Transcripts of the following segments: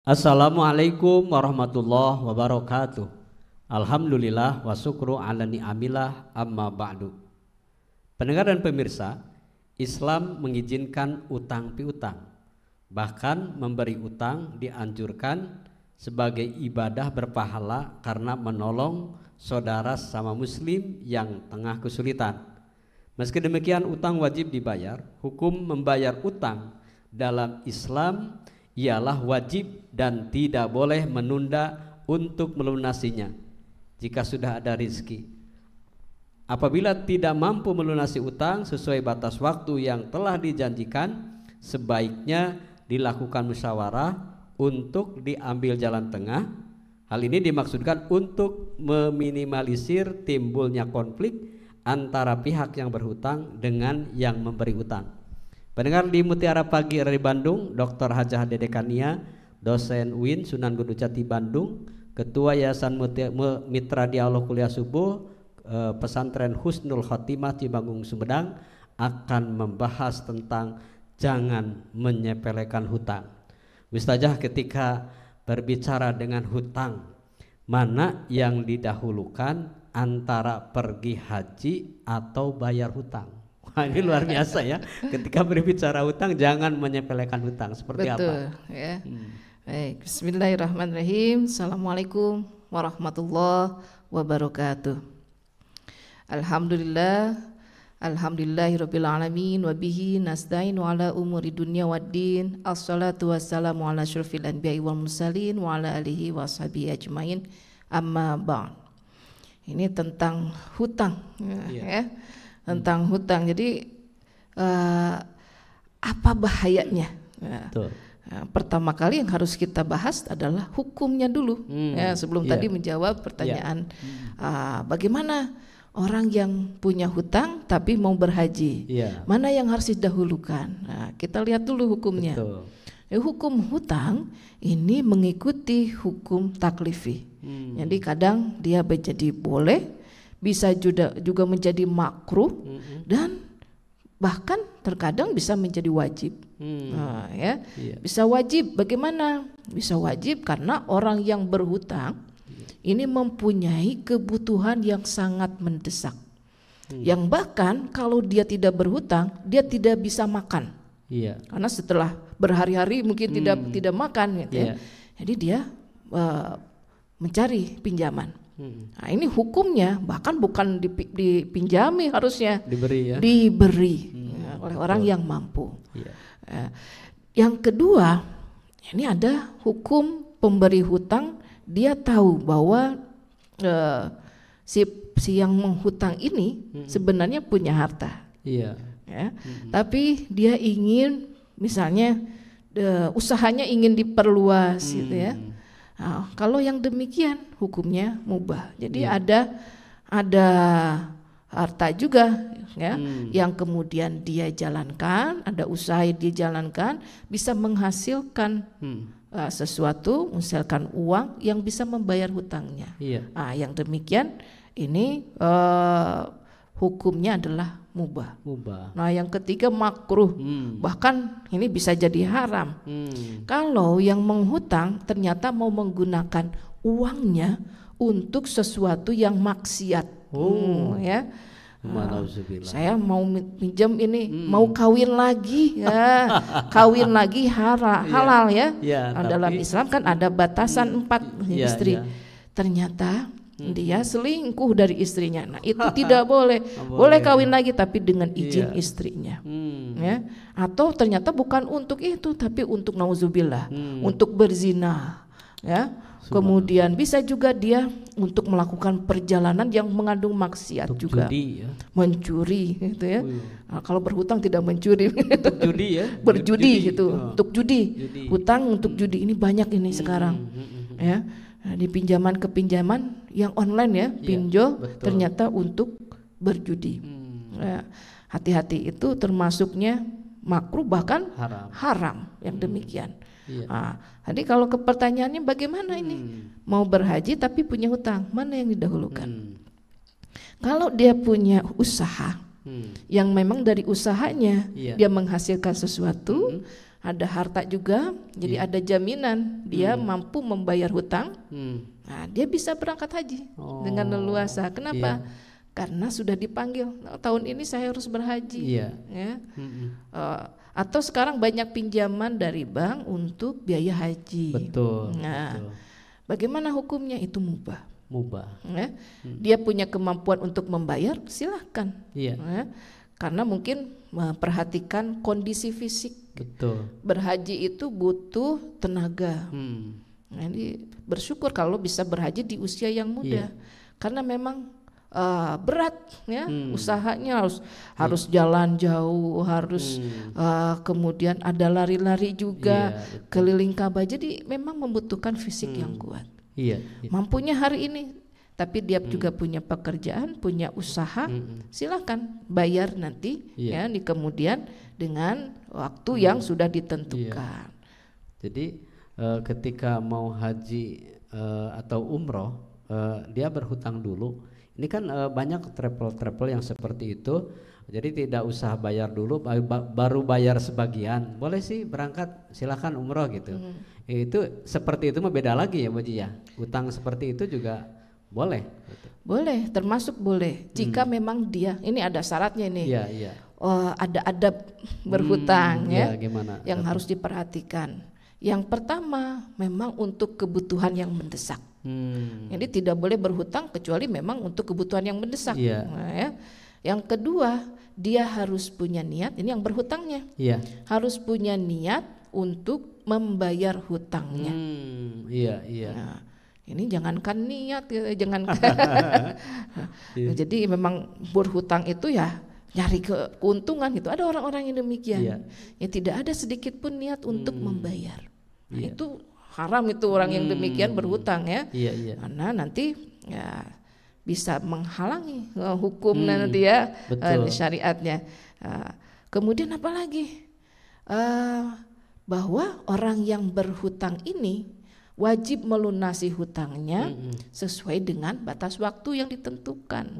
Assalamualaikum warahmatullahi wabarakatuh. Alhamdulillah wa syukru ala ni'amillah amma ba'du. Pendengar dan pemirsa, Islam mengizinkan utang piutang. Bahkan memberi utang dianjurkan sebagai ibadah berpahala karena menolong saudara sama muslim yang tengah kesulitan. Meski demikian, utang wajib dibayar. Hukum membayar utang dalam Islam ialah wajib dan tidak boleh menunda untuk melunasinya jika sudah ada rezeki. Apabila tidak mampu melunasi utang sesuai batas waktu yang telah dijanjikan, sebaiknya dilakukan musyawarah untuk diambil jalan tengah. Hal ini dimaksudkan untuk meminimalisir timbulnya konflik antara pihak yang berhutang dengan yang memberi utang. Pendengar di Mutiara Pagi dari Bandung, Dr. Hajah Dede Kania, dosen UIN Sunan Gunung Jati Bandung, Ketua Yayasan Mitra Dialog Kuliah Subuh Pesantren Husnul Khotimah Cibanggung Sumedang akan membahas tentang jangan menyepelekan hutang. Ustazah, ketika berbicara dengan hutang, mana yang didahulukan antara pergi haji atau bayar hutang? Wah, ini luar biasa ya. Ketika berbicara hutang jangan menyepelekan hutang. Seperti Betul, apa? Ya. Baik, bismillahirrahmanirrahim. Assalamualaikum warahmatullahi wabarakatuh. Alhamdulillahirabbil alamin wa bihi nasta'inu ala umuri dunya waddin. Assalatu wassalamu ala asyrofil anbiya'i wal mursalin wa ala alihi washabihi ajmain. Amma ba'd. Ini tentang hutang, ya. Tentang hutang. Jadi apa bahayanya? Betul. Pertama kali yang harus kita bahas adalah hukumnya dulu. Sebelum tadi menjawab pertanyaan bagaimana orang yang punya hutang tapi mau berhaji, mana yang harus didahulukan? Nah, kita lihat dulu hukumnya. Hukum hutang ini mengikuti hukum taklifi. Jadi kadang dia menjadi boleh, bisa juga menjadi makruh, dan bahkan terkadang bisa menjadi wajib. Bisa wajib. Bagaimana? Bisa wajib karena orang yang berhutang ini mempunyai kebutuhan yang sangat mendesak, yang bahkan kalau dia tidak berhutang dia tidak bisa makan, karena setelah berhari-hari mungkin tidak makan, gitu ya. Jadi dia mencari pinjaman. Nah, ini hukumnya bahkan bukan dipinjami, harusnya diberi oleh orang yang mampu. Yang kedua, ini ada hukum pemberi hutang. Dia tahu bahwa si yang menghutang ini sebenarnya punya harta, tapi dia ingin misalnya usahanya ingin diperluas, gitu ya. Nah, kalau yang demikian hukumnya mubah. Jadi ada harta juga, yang kemudian dia jalankan, ada usaha dia jalankan, bisa menghasilkan sesuatu, menghasilkan uang yang bisa membayar hutangnya. Yang demikian ini hukumnya adalah mubah. Nah, yang ketiga makruh, bahkan ini bisa jadi haram. Kalau yang menghutang ternyata mau menggunakan uangnya untuk sesuatu yang maksiat. Saya mau pinjam ini, mau kawin lagi, kawin lagi halal, ya. Dalam Islam kan ada batasan 4 istri. Ternyata dia selingkuh dari istrinya. Nah, itu tidak boleh. Boleh kawin lagi tapi dengan izin istrinya. Atau ternyata bukan untuk itu, tapi untuk nauzubillah, untuk berzina, Kemudian bisa juga dia untuk melakukan perjalanan yang mengandung maksiat, untuk juga judi, mencuri, gitu ya. Nah, kalau berhutang tidak mencuri, untuk judi, berjudi, gitu. Untuk judi, hutang untuk judi ini banyak ini sekarang, Nah, di pinjaman ke pinjaman yang online, pinjol, ternyata untuk berjudi. Hati-hati, itu termasuknya makruh, bahkan haram yang demikian. Jadi kalau ke pertanyaannya bagaimana ini? Mau berhaji tapi punya hutang, mana yang didahulukan? Kalau dia punya usaha yang memang dari usahanya dia menghasilkan sesuatu, ada harta juga, jadi ada jaminan dia mampu membayar hutang. Nah, dia bisa berangkat haji dengan leluasa. Kenapa? Karena sudah dipanggil, tahun ini saya harus berhaji. Ya. Atau sekarang banyak pinjaman dari bank untuk biaya haji. Betul. Nah, bagaimana hukumnya? Itu mubah. Ya. Dia punya kemampuan untuk membayar, silahkan. Ya. Karena mungkin memperhatikan kondisi fisik. Betul. Berhaji itu butuh tenaga. Jadi bersyukur kalau bisa berhaji di usia yang muda. Karena memang berat ya, usahanya harus jalan jauh, harus kemudian ada lari-lari juga, keliling Ka'bah. Jadi memang membutuhkan fisik yang kuat. Mampunya hari ini, tapi dia juga punya pekerjaan, punya usaha, silakan bayar nanti ya di kemudian dengan waktu yang sudah ditentukan. Jadi ketika mau haji atau umroh, dia berhutang dulu. Ini kan banyak travel yang seperti itu. Jadi tidak usah bayar dulu, baru bayar sebagian. Boleh sih berangkat, silakan umroh gitu. Itu seperti itu mah beda lagi ya Bu Ji ya. Utang seperti itu juga boleh. Boleh, termasuk boleh. Jika memang dia, ini ada syaratnya ini. Ada adab berhutang gimana? Yang harus diperhatikan. Yang pertama memang untuk kebutuhan yang mendesak. Jadi tidak boleh berhutang kecuali memang untuk kebutuhan yang mendesak. Nah, ya. Yang kedua, dia harus punya niat. Ini yang berhutangnya. Harus punya niat untuk membayar hutangnya. Nah, ini jangankan niat, jangankan. Jadi memang berhutang itu ya nyari keuntungan gitu. Ada orang-orang yang demikian. Ya tidak ada sedikit pun niat untuk membayar. Nah, itu haram itu orang yang demikian berhutang ya. Karena nanti ya bisa menghalangi hukum nanti ya syariatnya. Kemudian apa lagi? Bahwa orang yang berhutang ini wajib melunasi hutangnya sesuai dengan batas waktu yang ditentukan.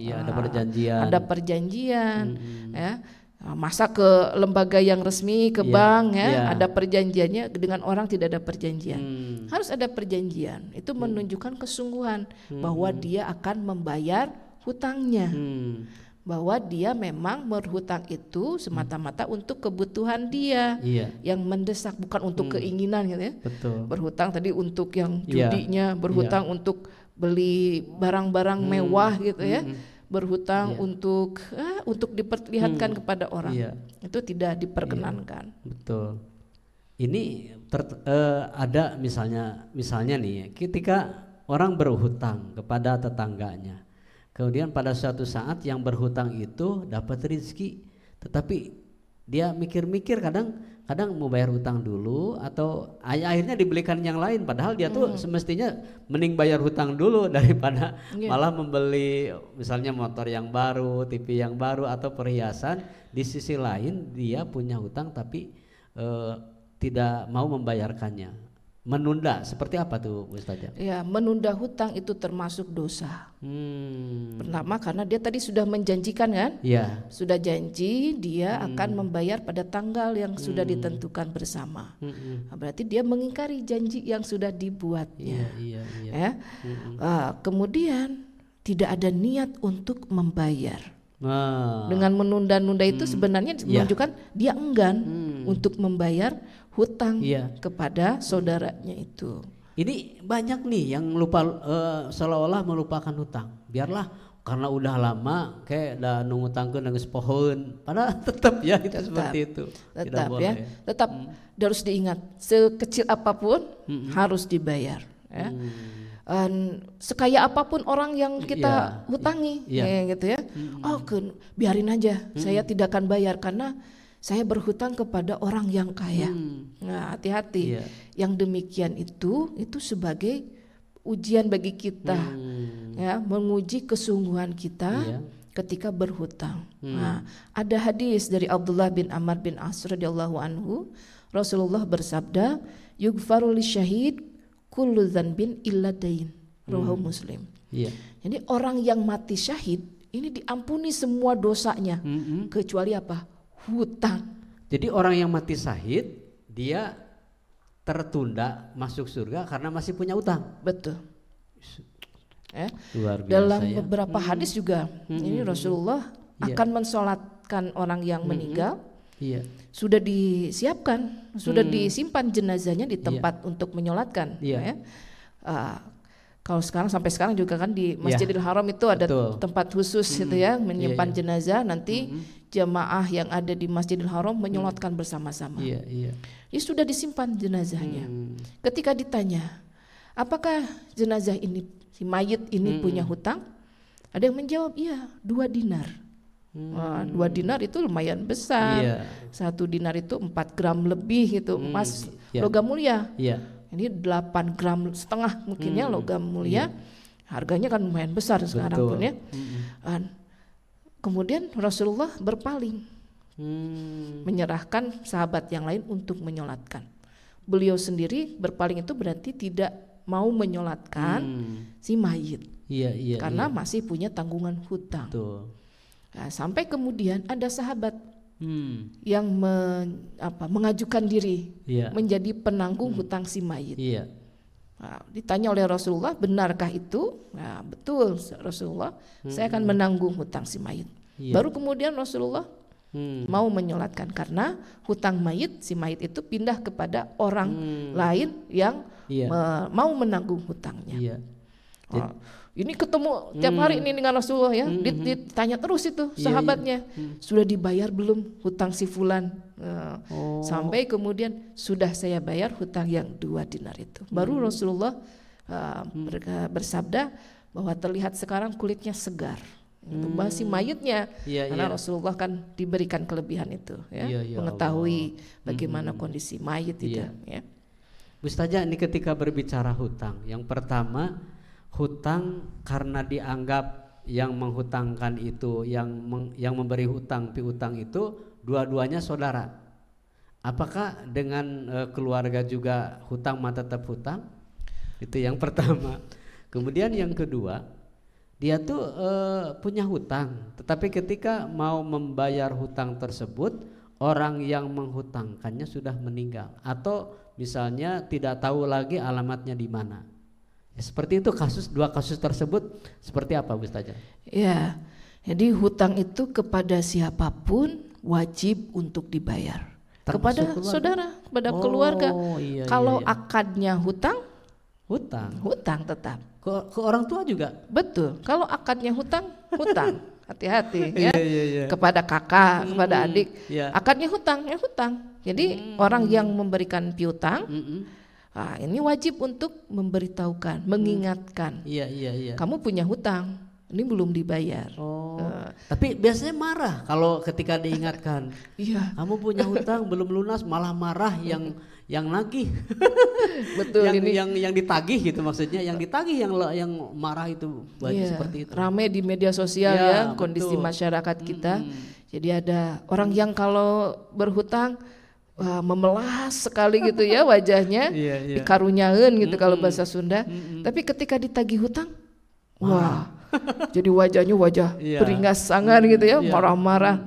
Ada perjanjian. Ada perjanjian, ya. Masa ke lembaga yang resmi, ke bank ya, ada perjanjiannya. Dengan orang tidak ada perjanjian. Harus ada perjanjian. Itu menunjukkan kesungguhan bahwa dia akan membayar hutangnya. Bahwa dia memang berhutang itu semata-mata untuk kebutuhan dia yang mendesak, bukan untuk keinginan gitu ya. Berhutang tadi untuk yang judinya, berhutang untuk beli barang-barang mewah gitu ya. Berhutang untuk diperlihatkan kepada orang. Itu tidak diperkenankan. Betul. Ini ada misalnya nih, ketika orang berhutang kepada tetangganya, kemudian pada suatu saat yang berhutang itu dapat rezeki, tetapi dia mikir-mikir kadang mau bayar hutang dulu atau akhirnya dibelikan yang lain, padahal dia tuh semestinya mending bayar hutang dulu daripada malah membeli misalnya motor yang baru, TV yang baru atau perhiasan. Di sisi lain dia punya hutang tapi tidak mau membayarkannya. Menunda seperti apa tuh Ustazah? Ya, menunda hutang itu termasuk dosa. Pertama karena dia tadi sudah menjanjikan kan? Sudah janji dia akan membayar pada tanggal yang sudah ditentukan bersama. Berarti dia mengingkari janji yang sudah dibuatnya. Kemudian tidak ada niat untuk membayar. Dengan menunda-nunda itu sebenarnya menunjukkan dia enggan untuk membayar hutang kepada saudaranya itu. Ini banyak nih yang lupa, seolah-olah melupakan hutang. Biarlah karena udah lama kayak udah nungutangkeun geus pohon. Padahal tetap ya itu seperti itu. Tetap ya. Tetap harus diingat sekecil apapun harus dibayar ya. Sekaya apapun orang yang kita hutangi gitu ya. Biarin aja, saya tidak akan bayar karena saya berhutang kepada orang yang kaya. Nah, hati-hati. Yang demikian itu sebagai ujian bagi kita, ya, menguji kesungguhan kita ketika berhutang. Nah, ada hadis dari Abdullah bin Amr bin As radhiyallahu anhu, Rasulullah bersabda, "Yughfaru lisyahid kullu dzanbin illa dain." Rawahu Muslim. Jadi orang yang mati syahid ini diampuni semua dosanya kecuali apa? Hutang. Jadi orang yang mati syahid dia tertunda masuk surga karena masih punya utang. Betul. Luar biasa, dalam beberapa hadis juga ini Rasulullah akan mensolatkan orang yang meninggal. Sudah disiapkan, sudah disimpan jenazahnya di tempat untuk menyolatkan. Kalau sampai sekarang juga kan di Masjidil Haram itu ada tempat khusus gitu ya, menyimpan jenazah. Nanti jamaah yang ada di Masjidil Haram menyolatkan bersama-sama. Ya sudah disimpan jenazahnya. Ketika ditanya, apakah jenazah ini, si mayit ini punya hutang? Ada yang menjawab, iya, 2 dinar. 2 dinar itu lumayan besar. 1 dinar itu 4 gram lebih gitu, emas logam mulia. Ini 8 gram setengah mungkinnya logam mulia. Harganya kan lumayan besar sekarang pun ya. Kemudian Rasulullah berpaling, menyerahkan sahabat yang lain untuk menyolatkan. Beliau sendiri berpaling itu berarti tidak mau menyolatkan si mayit, karena masih punya tanggungan hutang. Nah, sampai kemudian ada sahabat yang mengajukan diri menjadi penanggung hutang si mayit. Nah, ditanya oleh Rasulullah, benarkah itu? Nah, betul Rasulullah, saya akan menanggung hutang si mayit. Baru kemudian Rasulullah mau menyolatkan, karena hutang mayit, si mayit itu pindah kepada orang lain yang mau menanggung hutangnya. Ini ketemu tiap hari ini dengan Rasulullah ya, ditanya terus itu sahabatnya, sudah dibayar belum hutang si fulan? Sampai kemudian sudah saya bayar hutang yang 2 dinar itu. Baru Rasulullah bersabda bahwa terlihat sekarang kulitnya segar. Itu masih mayitnya, karena Rasulullah kan diberikan kelebihan itu ya, mengetahui bagaimana kondisi mayit itu ya. Ustazah, ini ketika berbicara hutang, yang pertama hutang karena dianggap yang menghutangkan itu, yang memberi hutang piutang itu dua-duanya saudara. Apakah dengan keluarga juga hutang mah tetap hutang? Itu yang pertama. Kemudian yang kedua, dia tuh punya hutang, tetapi ketika mau membayar hutang tersebut, orang yang menghutangkannya sudah meninggal, atau misalnya tidak tahu lagi alamatnya di mana. Ya, seperti itu dua kasus tersebut seperti apa Bu Ustazah? Ya, jadi hutang itu kepada siapapun wajib untuk dibayar. Kepada saudara, kepada keluarga. Kalau akadnya hutang tetap. Ke orang tua juga? Betul. Kalau akadnya hutang. Hati-hati ya. Kepada kakak, kepada adik. Akadnya hutang. Jadi orang yang memberikan piutang, ini wajib untuk memberitahukan, mengingatkan. Kamu punya hutang, ini belum dibayar. Tapi biasanya marah kalau ketika diingatkan. Kamu punya hutang belum lunas, malah marah yang nagih. Betul, yang ditagih gitu, maksudnya yang ditagih yang marah itu seperti itu. Ramai di media sosial ya kondisi masyarakat kita. Jadi ada orang yang kalau berhutang memelas sekali gitu ya wajahnya, dikarunyaeun gitu kalau bahasa Sunda. Tapi ketika ditagih hutang, wah, jadi wajahnya beringas sangar gitu ya, marah-marah.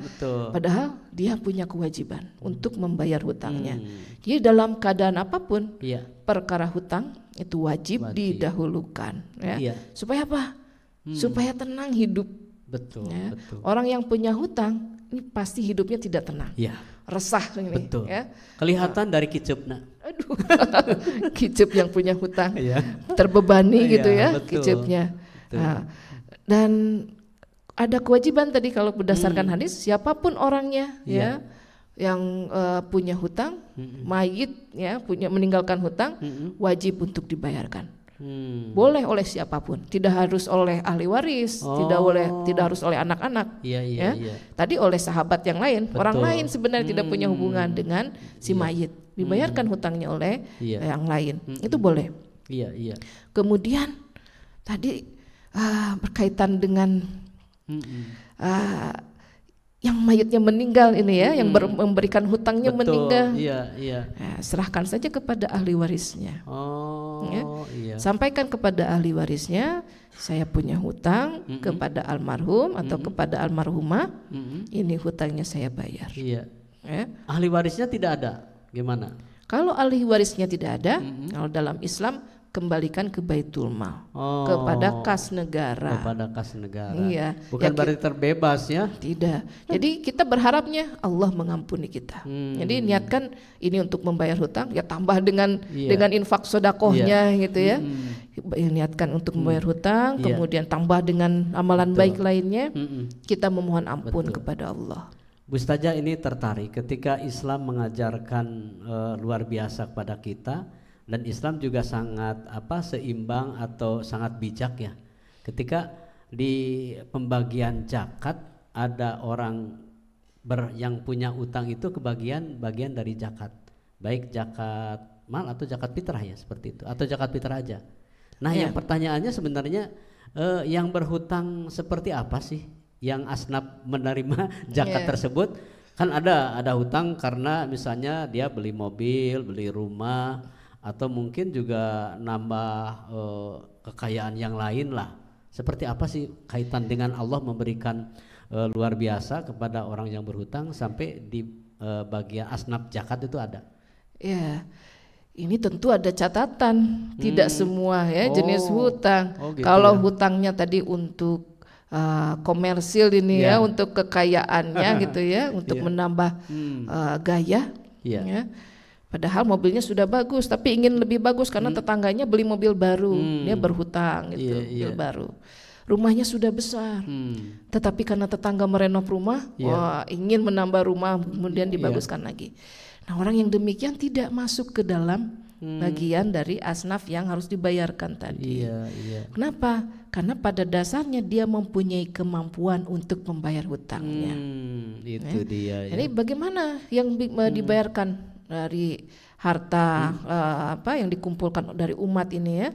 Padahal dia punya kewajiban untuk membayar hutangnya. Jadi dalam keadaan apapun, perkara hutang itu wajib didahulukan ya. Supaya apa? Supaya tenang hidup. Betul. Orang yang punya hutang ini pasti hidupnya tidak tenang. Resah ini. Betul. Ya. Kelihatan dari kicupnya. Aduh, kicup yang punya hutang terbebani gitu ya kicupnya. Nah, dan ada kewajiban tadi kalau berdasarkan hadis, siapapun orangnya yang punya hutang, mayit ya meninggalkan hutang, wajib untuk dibayarkan. Boleh oleh siapapun, tidak harus oleh ahli waris, tidak harus oleh anak-anak. Tadi oleh sahabat yang lain, orang lain sebenarnya tidak punya hubungan dengan si mayit, dibayarkan hutangnya oleh yang lain, itu boleh. Kemudian tadi berkaitan dengan yang mayitnya meninggal ini ya, yang memberikan hutangnya meninggal, serahkan saja kepada ahli warisnya. Sampaikan kepada ahli warisnya, saya punya hutang kepada almarhum atau kepada almarhumah, ini hutangnya saya bayar. Ya. Ahli warisnya tidak ada, gimana? Kalau ahli warisnya tidak ada, kalau dalam Islam kembalikan ke Baitul Mal, kepada kas negara. Kepada kas negara. Iya. Bukan berarti terbebas ya? Tidak. Jadi kita berharapnya Allah mengampuni kita. Jadi niatkan ini untuk membayar hutang, ya tambah dengan infak sodakohnya gitu ya. Niatkan untuk membayar hutang, kemudian tambah dengan amalan baik lainnya. Kita memohon ampun kepada Allah. Bu Ustazah ini tertarik ketika Islam mengajarkan luar biasa kepada kita, dan Islam juga sangat seimbang atau sangat bijak ya. Ketika di pembagian zakat ada orang yang punya utang itu kebagian bagian dari zakat, baik zakat mal atau zakat fitrah ya, seperti itu, atau zakat fitrah aja. Nah yang pertanyaannya sebenarnya yang berhutang seperti apa sih yang asnaf menerima zakat tersebut? Kan ada hutang karena misalnya dia beli mobil, beli rumah, atau mungkin juga nambah kekayaan yang lain lah. Seperti apa sih kaitan dengan Allah memberikan luar biasa kepada orang yang berhutang sampai di bagian asnaf zakat itu ada? Ya, ini tentu ada catatan, tidak semua ya jenis hutang. Gitu kalau hutangnya tadi untuk komersil ini ya, untuk kekayaannya gitu ya, untuk menambah gaya ya. Padahal mobilnya sudah bagus tapi ingin lebih bagus karena tetangganya beli mobil baru, dia berhutang gitu, mobil baru. Rumahnya sudah besar, tetapi karena tetangga merenov rumah, ingin menambah rumah kemudian dibaguskan lagi. Nah, orang yang demikian tidak masuk ke dalam bagian dari asnaf yang harus dibayarkan tadi. Kenapa? Karena pada dasarnya dia mempunyai kemampuan untuk membayar hutangnya. Itu dia. Jadi bagaimana yang dibayarkan dari harta yang dikumpulkan dari umat ini ya?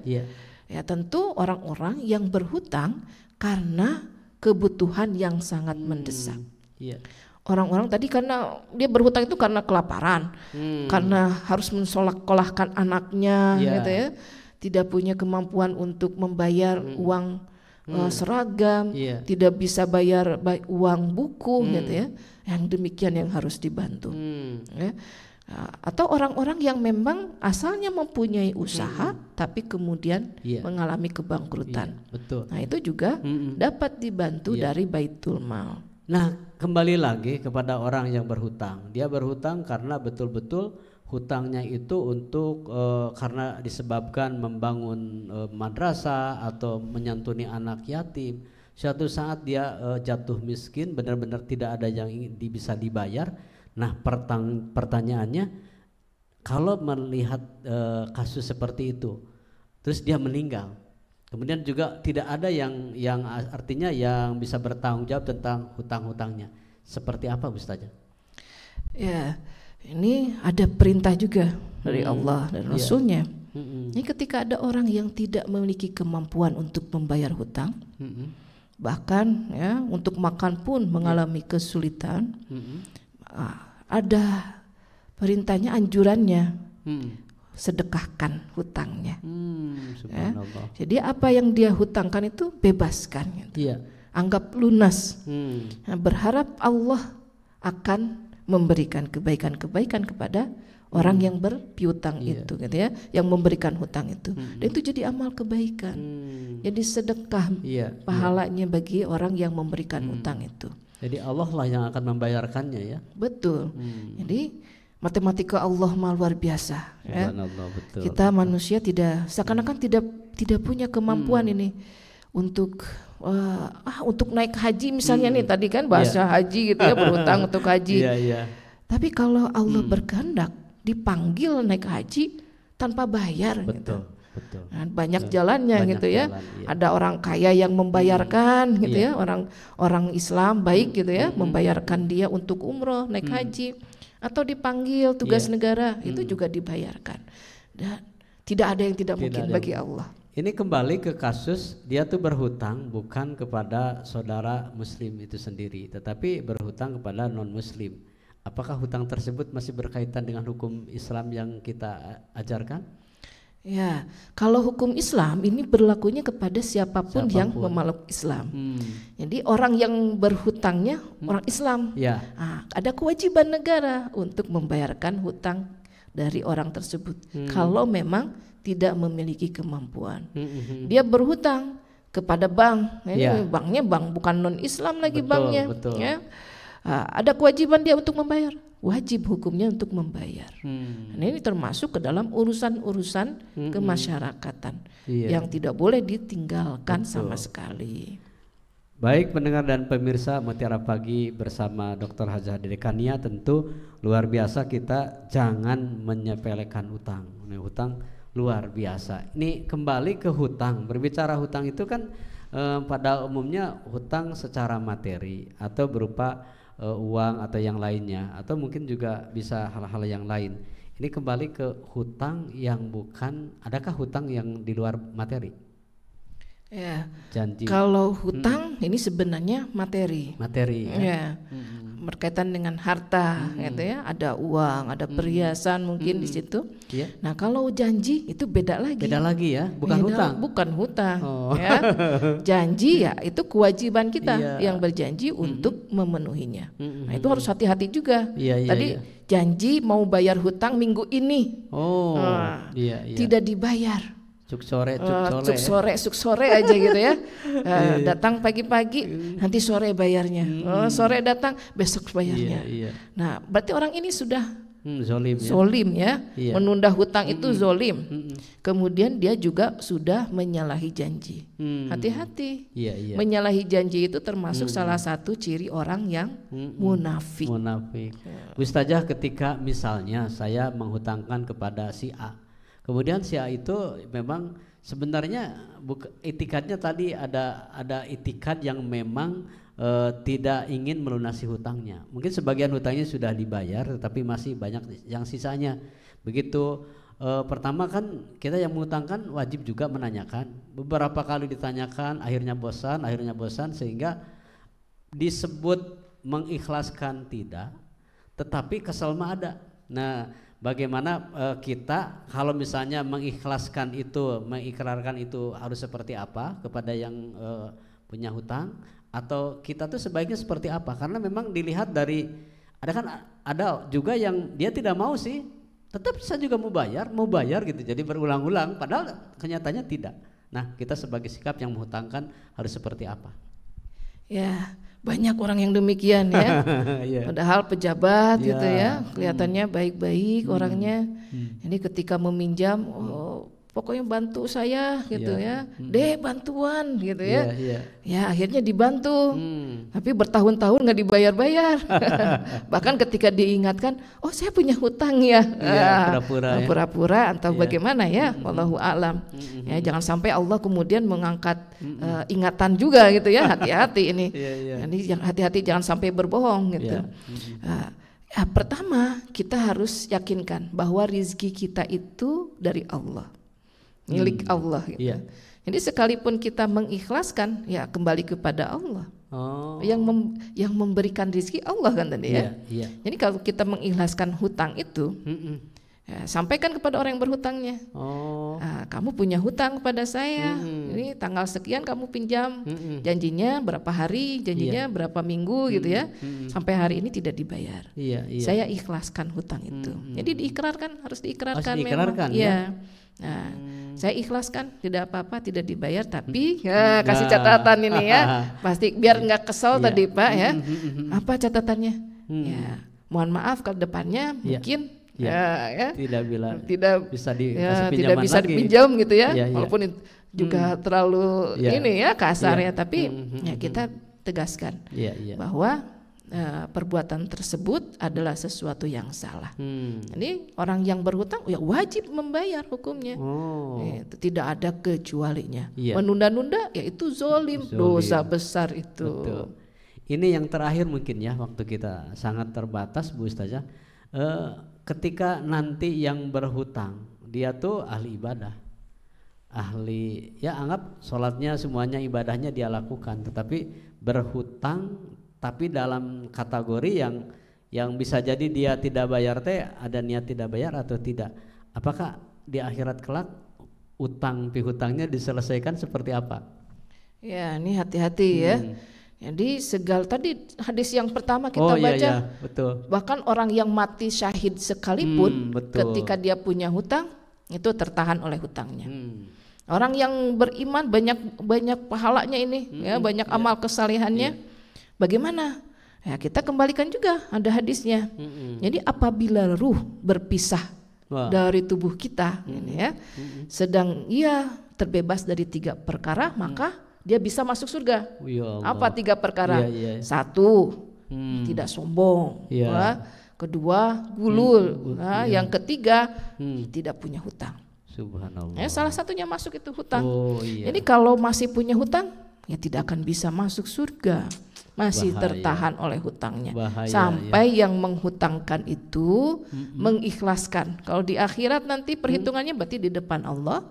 Ya tentu orang-orang yang berhutang karena kebutuhan yang sangat mendesak. Orang-orang tadi karena dia berhutang itu karena kelaparan, karena harus mensekolahkan anaknya, gitu ya, tidak punya kemampuan untuk membayar uang seragam, tidak bisa bayar uang buku, gitu ya. Yang demikian yang harus dibantu. Ya. Atau orang-orang yang memang asalnya mempunyai usaha, tapi kemudian mengalami kebangkrutan. Nah itu juga dapat dibantu dari Baitul Mal. Nah, kembali lagi kepada orang yang berhutang. Dia berhutang karena betul-betul hutangnya itu untuk karena disebabkan membangun madrasah atau menyantuni anak yatim. Suatu saat dia jatuh miskin, benar-benar tidak ada yang bisa dibayar. Nah, pertanyaannya, kalau melihat kasus seperti itu, terus dia meninggal, kemudian juga tidak ada yang artinya yang bisa bertanggung jawab tentang hutang-hutangnya. Seperti apa, Bu Ustazah? Ya, ini ada perintah juga dari Allah dan Rasulnya. Ini ketika ada orang yang tidak memiliki kemampuan untuk membayar hutang, bahkan ya untuk makan pun mengalami kesulitan, ada perintahnya, anjurannya, sedekahkan hutangnya. Ya. Jadi apa yang dia hutangkan itu bebaskan, gitu. Anggap lunas. Nah, berharap Allah akan memberikan kebaikan-kebaikan kepada orang yang berpiutang itu, gitu ya, yang memberikan hutang itu. Dan itu jadi amal kebaikan. Jadi sedekah pahalanya bagi orang yang memberikan hutang itu. Jadi Allah lah yang akan membayarkannya ya. Betul. Jadi matematika Allah luar biasa. Ya. Betul. Kita manusia tidak seakan-akan tidak punya kemampuan ini untuk naik haji misalnya nih, tadi kan bahasa haji gitu ya, berhutang untuk haji. Tapi kalau Allah berkehendak dipanggil naik haji tanpa bayar, gitu. Nah, banyak jalannya gitu ya. Ada orang kaya yang membayarkan gitu ya, orang Islam baik gitu ya, membayarkan dia untuk umroh, naik haji, atau dipanggil tugas negara, itu juga dibayarkan. Dan tidak ada yang tidak mungkin bagi Allah. Ini kembali ke kasus dia tuh berhutang bukan kepada saudara muslim itu sendiri, tetapi berhutang kepada non muslim. Apakah hutang tersebut masih berkaitan dengan hukum Islam yang kita ajarkan? Ya, kalau hukum Islam ini berlakunya kepada siapapun yang memeluk Islam. Jadi orang yang berhutangnya orang Islam. Ya. Ada kewajiban negara untuk membayarkan hutang dari orang tersebut. Kalau memang tidak memiliki kemampuan, dia berhutang kepada bank. Ini banknya bank bukan non Islam lagi, banknya. Betul. Ya. Ada kewajiban dia untuk membayar. Wajib hukumnya untuk membayar. Nah, ini termasuk ke dalam urusan-urusan kemasyarakatan yang tidak boleh ditinggalkan sama sekali. Baik pendengar dan pemirsa Mutiara Pagi bersama Dr. Hajah Dedekania, tentu luar biasa kita jangan menyepelekan hutang. Hutang luar biasa. Ini kembali ke hutang. Berbicara hutang itu kan pada umumnya hutang secara materi atau berupa uang atau yang lainnya, atau mungkin juga bisa hal-hal yang lain. Ini kembali ke hutang yang bukan, adakah hutang yang di luar materi? Ya. Janji. Kalau hutang ini sebenarnya materi. Materi. Ya. Berkaitan dengan harta, gitu ya. Ada uang, ada perhiasan mungkin di situ. Yeah. Nah, kalau janji itu beda lagi. Beda lagi ya, bukan hutang. Bukan hutang. Ya. Janji ya itu kewajiban kita yang berjanji untuk memenuhinya. Nah, itu harus hati-hati juga. Tadi janji mau bayar hutang minggu ini. Tidak dibayar. Cuk sore aja gitu ya. Datang pagi-pagi, nanti sore bayarnya. Sore datang, besok bayarnya. Nah, berarti orang ini sudah zolim ya. Menunda hutang itu zolim. Kemudian dia juga sudah menyalahi janji. Hati-hati. Menyalahi janji itu termasuk salah satu ciri orang yang munafik. Ustazah, ketika misalnya saya menghutangkan kepada si A, kemudian si A itu memang sebenarnya itikadnya tadi ada itikad yang memang tidak ingin melunasi hutangnya. Mungkin sebagian hutangnya sudah dibayar, tetapi masih banyak yang sisanya. Begitu pertama kan kita yang menghutangkan wajib juga menanyakan. Beberapa kali ditanyakan, akhirnya bosan sehingga disebut mengikhlaskan tidak, tetapi kesel mah ada. Nah, bagaimana kita kalau misalnya mengikhlaskan itu, mengikrarkan itu harus seperti apa kepada yang punya hutang, atau kita tuh sebaiknya seperti apa? Karena memang dilihat dari ada juga yang dia tidak mau sih, tetap saya juga mau bayar gitu. Jadi berulang-ulang padahal kenyataannya tidak. Nah, kita sebagai sikap yang menghutangkan harus seperti apa? Ya, banyak orang yang demikian ya. Padahal pejabat gitu ya, kelihatannya baik-baik orangnya. Ini ketika meminjam, pokoknya bantu saya gitu ya. Deh bantuan gitu ya. Ya akhirnya dibantu. Tapi bertahun-tahun nggak dibayar-bayar. Bahkan ketika diingatkan, oh saya punya hutang ya. Pura-pura atau bagaimana ya, wallahu a'lam. Ya jangan sampai Allah kemudian mengangkat ingatan juga gitu ya. Hati-hati ini. Ini hati-hati jangan sampai berbohong gitu. Pertama kita harus yakinkan bahwa rizki kita itu dari Allah, milik Allah gitu. Jadi sekalipun kita mengikhlaskan, ya kembali kepada Allah. Yang memberikan rizki Allah kan tadi ya. Jadi kalau kita mengikhlaskan hutang itu, ya, sampaikan kepada orang yang berhutangnya. Kamu punya hutang kepada saya. Ini tanggal sekian kamu pinjam. Janjinya berapa hari, janjinya berapa minggu gitu ya. Sampai hari ini tidak dibayar. Saya ikhlaskan hutang itu. Jadi diikrarkan, harus diikrarkan memang. Iya. Nah, saya ikhlaskan, tidak apa-apa, tidak dibayar, tapi ya kasih catatan ini ya, pasti biar nggak kesel tadi Pak ya. Apa catatannya? Ya, mohon maaf kalau depannya mungkin tidak bisa dipinjam gitu ya, walaupun juga terlalu ini ya kasar ya, tapi ya kita tegaskan bahwa perbuatan tersebut adalah sesuatu yang salah. Ini orang yang berhutang ya wajib membayar hukumnya. Tidak ada kecualinya. Menunda-nunda ya itu zolim, dosa besar itu. Betul. Ini yang terakhir mungkin ya, waktu kita sangat terbatas Bu Ustazah. Ketika nanti yang berhutang dia tuh ahli ibadah, ahli ya anggap sholatnya semuanya ibadahnya dia lakukan, tetapi berhutang tapi dalam kategori yang bisa jadi dia tidak bayar ada niat tidak bayar atau tidak. Apakah di akhirat kelak utang pihutangnya diselesaikan seperti apa? Ya, ini hati-hati ya. Jadi tadi hadis yang pertama kita baca, betul. Bahkan orang yang mati syahid sekalipun ketika dia punya hutang itu tertahan oleh hutangnya. Orang yang beriman banyak pahalanya ini, ya banyak amal kesalehannya. Bagaimana? Ya kita kembalikan juga ada hadisnya. Jadi apabila ruh berpisah dari tubuh kita, ini ya, sedang ia terbebas dari 3 perkara, maka dia bisa masuk surga. Apa 3 perkara? 1, tidak sombong. Kedua, gulul. Yang ketiga, tidak punya hutang. Subhanallah. Salah satunya masuk itu hutang. Jadi kalau masih punya hutang, ya tidak akan bisa masuk surga. Masih tertahan oleh hutangnya. Sampai yang menghutangkan itu mengikhlaskan. Kalau di akhirat nanti perhitungannya berarti di depan Allah.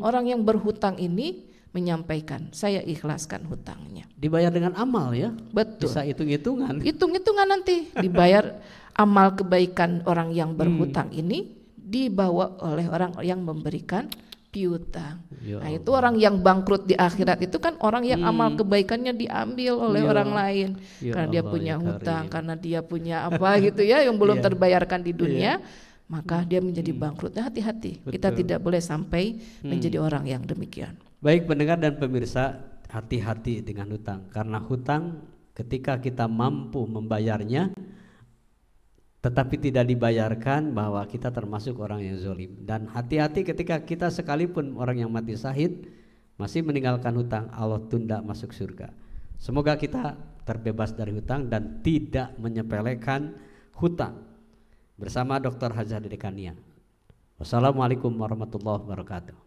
Orang yang berhutang ini menyampaikan, saya ikhlaskan hutangnya. Dibayar dengan amal ya? Betul. Bisa hitung-hitungan. Hitung-hitungan nanti dibayar amal kebaikan orang yang berhutang ini dibawa oleh orang yang memberikan piutang. Nah itu orang yang bangkrut di akhirat itu kan orang yang amal kebaikannya diambil oleh orang lain karena dia punya hutang, karena dia punya apa gitu ya yang belum terbayarkan di dunia. Maka dia menjadi bangkrut. Nah, hati-hati, kita tidak boleh sampai menjadi orang yang demikian. Baik pendengar dan pemirsa, hati-hati dengan hutang. Karena hutang ketika kita mampu membayarnya tetapi tidak dibayarkan, bahwa kita termasuk orang yang zalim. Dan hati-hati ketika kita sekalipun orang yang mati syahid masih meninggalkan hutang, Allah tunda masuk surga. Semoga kita terbebas dari hutang dan tidak menyepelekan hutang. Bersama Dr. Hajah Dedekania. Wassalamualaikum warahmatullahi wabarakatuh.